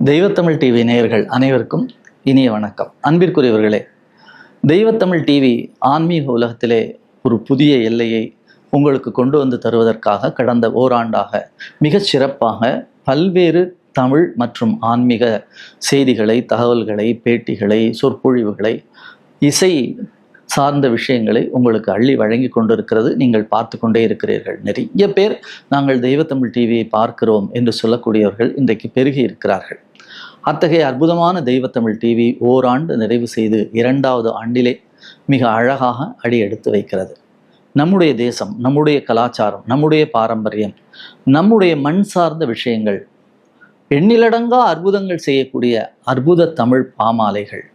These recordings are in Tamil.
தெய்வத்தமிழ் டிவி நேயர்கள் அனைவருக்கும் இனிய வணக்கம். அன்பிற்குரியவர்களே, தெய்வத்தமிழ் டிவி ஆன்மீக உலகத்திலே ஒரு புதிய எல்லையை உங்களுக்கு கொண்டு வந்து தருவதற்காக கடந்த ஓராண்டாக மிகச் சிறப்பாக பல்வேறு தமிழ் மற்றும் ஆன்மீக செய்திகளை, தகவல்களை, பேட்டிகளை, சொற்பொழிவுகளை, இசை சார்ந்த விஷயங்களை உங்களுக்கு அள்ளி வழங்கி கொண்டிருக்கிறது. நீங்கள் பார்த்து கொண்டே இருக்கிறீர்கள். நிறைய பேர் நாங்கள் தெய்வத்தமிழ் டிவியை பார்க்கிறோம் என்று சொல்லக்கூடியவர்கள் இன்றைக்கு பெருகி இருக்கிறார்கள். அத்தகைய அற்புதமான தெய்வத்தமிழ் டிவி ஓராண்டு நிறைவு செய்து 2வது ஆண்டிலே மிக அழகாக அடி எடுத்து வைக்கிறது. நம்முடைய தேசம், நம்முடைய கலாச்சாரம், நம்முடைய பாரம்பரியம், நம்முடைய மண் சார்ந்த விஷயங்கள், எண்ணிலடங்கா அற்புதங்கள் செய்யக்கூடிய அற்புத தமிழ் பாமாலைகள்,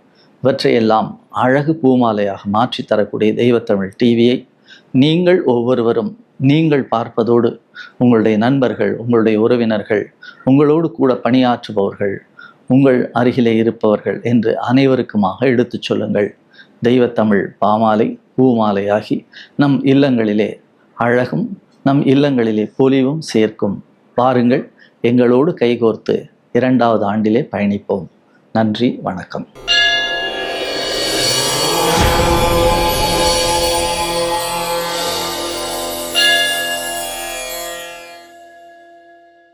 இவற்றையெல்லாம் அழகு பூமாலையாக மாற்றி தரக்கூடிய தெய்வத்தமிழ் டிவியை நீங்கள் ஒவ்வொருவரும் நீங்கள் பார்ப்பதோடு உங்களுடைய நண்பர்கள், உங்களுடைய உறவினர்கள், உங்களோடு கூட பணியாற்றுபவர்கள், உங்கள் அருகிலே இருப்பவர்கள் என்று அனைவருக்குமாக எடுத்துச் சொல்லுங்கள். தெய்வத்தமிழ் பாமாலை பூமாலையாகி நம் இல்லங்களிலே அழகும் நம் இல்லங்களிலே பொலிவும் சேர்க்கும். பாருங்கள், எங்களோடு கைகோர்த்து 2வது ஆண்டிலே பயணிப்போம். நன்றி, வணக்கம்.